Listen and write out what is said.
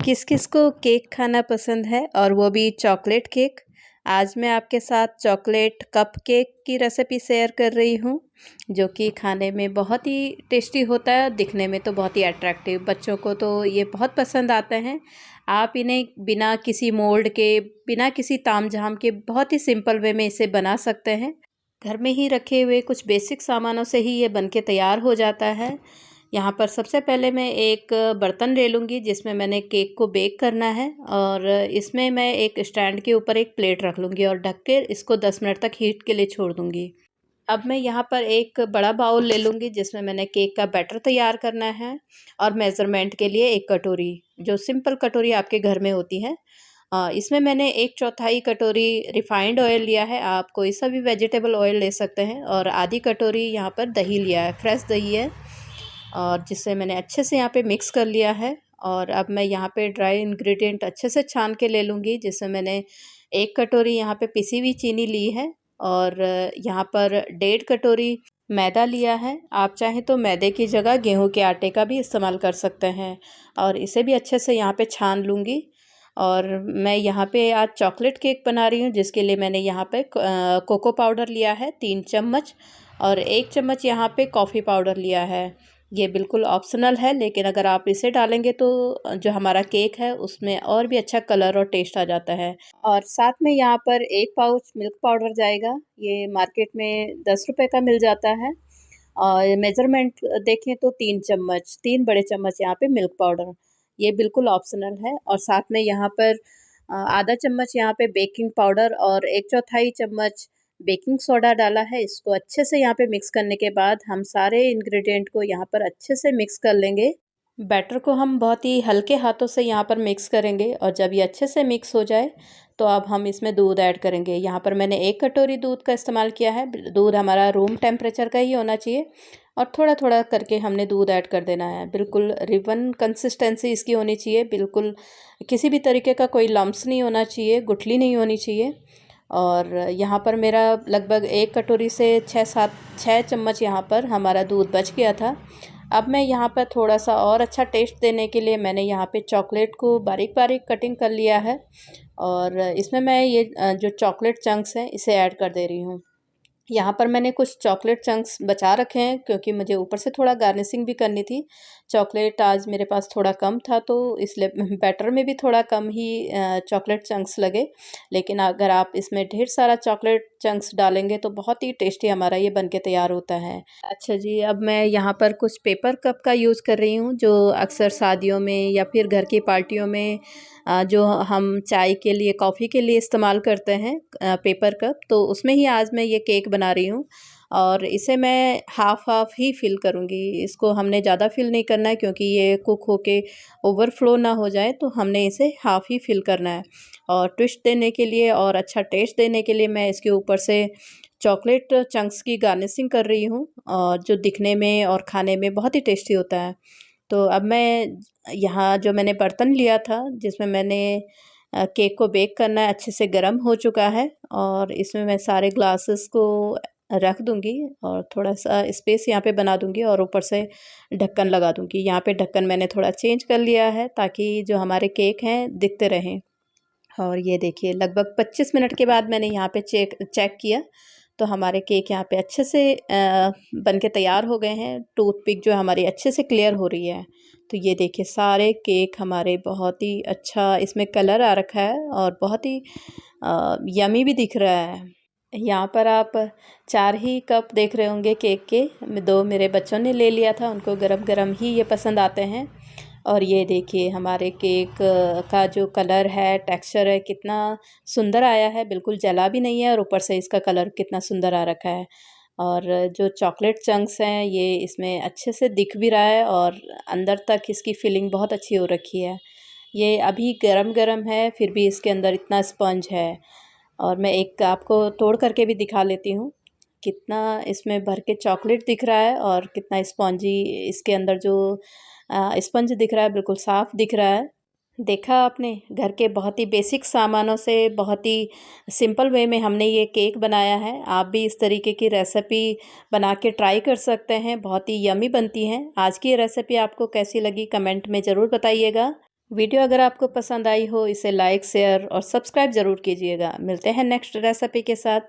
किस किस को केक खाना पसंद है और वो भी चॉकलेट केक। आज मैं आपके साथ चॉकलेट कप केक की रेसिपी शेयर कर रही हूँ, जो कि खाने में बहुत ही टेस्टी होता है और दिखने में तो बहुत ही अट्रैक्टिव। बच्चों को तो ये बहुत पसंद आते हैं। आप इन्हें बिना किसी मोल्ड के, बिना किसी तामझाम के बहुत ही सिंपल वे में इसे बना सकते हैं। घर में ही रखे हुए कुछ बेसिक सामानों से ही ये बनके तैयार हो जाता है। यहाँ पर सबसे पहले मैं एक बर्तन ले लूँगी जिसमें मैंने केक को बेक करना है, और इसमें मैं एक स्टैंड के ऊपर एक प्लेट रख लूँगी और ढक के इसको 10 मिनट तक हीट के लिए छोड़ दूँगी। अब मैं यहाँ पर एक बड़ा बाउल ले लूँगी जिसमें मैंने केक का बैटर तैयार करना है, और मेज़रमेंट के लिए एक कटोरी, जो सिंपल कटोरी आपके घर में होती है, इसमें मैंने 1/4 कटोरी रिफाइंड ऑयल लिया है। आप कोई सा भी वेजिटेबल ऑयल ले सकते हैं, और आधी कटोरी यहाँ पर दही लिया है, फ्रेश दही है, और जिसे मैंने अच्छे से यहाँ पे मिक्स कर लिया है। और अब मैं यहाँ पे ड्राई इंग्रेडिएंट अच्छे से छान के ले लूँगी, जिसमें मैंने 1 कटोरी यहाँ पे पिसी हुई चीनी ली है, और यहाँ पर 1.5 कटोरी मैदा लिया है। आप चाहें तो मैदे की जगह गेहूं के आटे का भी इस्तेमाल कर सकते हैं, और इसे भी अच्छे से यहाँ पे छान लूँगी। और मैं यहाँ पे आज चॉकलेट केक बना रही हूँ, जिसके लिए मैंने यहाँ पे कोको पाउडर लिया है 3 चम्मच, और 1 चम्मच यहाँ पे कॉफ़ी पाउडर लिया है। ये बिल्कुल ऑप्शनल है, लेकिन अगर आप इसे डालेंगे तो जो हमारा केक है उसमें और भी अच्छा कलर और टेस्ट आ जाता है। और साथ में यहाँ पर 1 पाउच मिल्क पाउडर जाएगा। ये मार्केट में 10 रुपए का मिल जाता है। और मेज़रमेंट देखें तो 3 चम्मच, 3 बड़े चम्मच यहाँ पे मिल्क पाउडर, ये बिल्कुल ऑप्शनल है। और साथ में यहाँ पर आधा चम्मच यहाँ पे बेकिंग पाउडर और 1/4 चम्मच बेकिंग सोडा डाला है। इसको अच्छे से यहाँ पे मिक्स करने के बाद हम सारे इंग्रेडिएंट को यहाँ पर अच्छे से मिक्स कर लेंगे। बैटर को हम बहुत ही हल्के हाथों से यहाँ पर मिक्स करेंगे, और जब ये अच्छे से मिक्स हो जाए तो अब हम इसमें दूध ऐड करेंगे। यहाँ पर मैंने 1 कटोरी दूध का इस्तेमाल किया है। दूध हमारा रूम टेम्परेचर का ही होना चाहिए, और थोड़ा थोड़ा करके हमने दूध ऐड कर देना है। बिल्कुल रिबन कंसिस्टेंसी इसकी होनी चाहिए, बिल्कुल किसी भी तरीके का कोई लम्प्स नहीं होना चाहिए, गुठली नहीं होनी चाहिए। और यहाँ पर मेरा लगभग 1 कटोरी से 6 चम्मच यहाँ पर हमारा दूध बच गया था। अब मैं यहाँ पर थोड़ा-सा और अच्छा टेस्ट देने के लिए मैंने यहाँ पे चॉकलेट को बारीक-बारीक कटिंग कर लिया है, और इसमें मैं ये जो चॉकलेट चंक्स हैं इसे ऐड कर दे रही हूँ। यहाँ पर मैंने कुछ चॉकलेट चंक्स बचा रखे हैं, क्योंकि मुझे ऊपर से थोड़ा गार्निशिंग भी करनी थी। चॉकलेट आज मेरे पास थोड़ा कम था, तो इसलिए बैटर में भी थोड़ा कम ही चॉकलेट चंक्स लगे। लेकिन अगर आप इसमें ढेर सारा चॉकलेट चंक्स डालेंगे तो बहुत ही टेस्टी हमारा ये बनके तैयार होता है। अच्छा जी, अब मैं यहाँ पर कुछ पेपर कप का यूज़ कर रही हूँ, जो अक्सर शादियों में या फिर घर की पार्टियों में जो हम चाय के लिए, कॉफ़ी के लिए इस्तेमाल करते हैं, पेपर कप, तो उसमें ही आज मैं ये केक बना रही हूँ। और इसे मैं हाफ़ हाफ़ ही फ़िल करूँगी। इसको हमने ज़्यादा फ़िल नहीं करना है, क्योंकि ये कुक होके ओवरफ्लो ना हो जाए, तो हमने इसे हाफ़ ही फ़िल करना है। और ट्विस्ट देने के लिए और अच्छा टेस्ट देने के लिए मैं इसके ऊपर से चॉकलेट चंक्स की गार्निशिंग कर रही हूँ, और जो दिखने में और खाने में बहुत ही टेस्टी होता है। तो अब मैं यहाँ जो मैंने बर्तन लिया था जिसमें मैंने केक को बेक करना है, अच्छे से गर्म हो चुका है, और इसमें मैं सारे ग्लासेस को रख दूँगी और थोड़ा-सा स्पेस यहाँ पे बना दूँगी, और ऊपर से ढक्कन लगा दूँगी। यहाँ पे ढक्कन मैंने थोड़ा चेंज कर लिया है, ताकि जो हमारे केक हैं दिखते रहें। और ये देखिए, लगभग 25 मिनट के बाद मैंने यहाँ पे चेक चेक किया, तो हमारे केक यहाँ पे अच्छे से बन के तैयार हो गए हैं। टूथपिक जो हमारी अच्छे से क्लियर हो रही है। तो ये देखिए, सारे केक हमारे बहुत ही अच्छा इसमें कलर आ रखा है, और बहुत ही यमी भी दिख रहा है। यहाँ पर आप 4 ही कप देख रहे होंगे केक के। 2 मेरे बच्चों ने ले लिया था, उनको गरम-गरम ही ये पसंद आते हैं। और ये देखिए, हमारे केक का जो कलर है, टेक्सचर है, कितना सुंदर आया है, बिल्कुल जला भी नहीं है, और ऊपर से इसका कलर कितना सुंदर आ रखा है। और जो चॉकलेट चंक्स हैं ये इसमें अच्छे से दिख भी रहा है, और अंदर तक इसकी फिलिंग बहुत अच्छी हो रखी है। ये अभी गरम-गरम है, फिर भी इसके अंदर इतना स्पंज है। और मैं एक आपको तोड़ करके भी दिखा लेती हूँ, कितना इसमें भर के चॉकलेट दिख रहा है, और कितना स्पॉन्जी इसके अंदर जो स्पंज दिख रहा है, बिल्कुल साफ़ दिख रहा है। देखा आपने, घर के बहुत ही बेसिक सामानों से बहुत ही सिंपल वे में हमने ये केक बनाया है। आप भी इस तरीके की रेसिपी बना के ट्राई कर सकते हैं, बहुत ही यम्मी बनती हैं। आज की ये रेसिपी आपको कैसी लगी कमेंट में ज़रूर बताइएगा। वीडियो अगर आपको पसंद आई हो इसे लाइक शेयर और सब्सक्राइब ज़रूर कीजिएगा। मिलते हैं नेक्स्ट रेसिपी के साथ।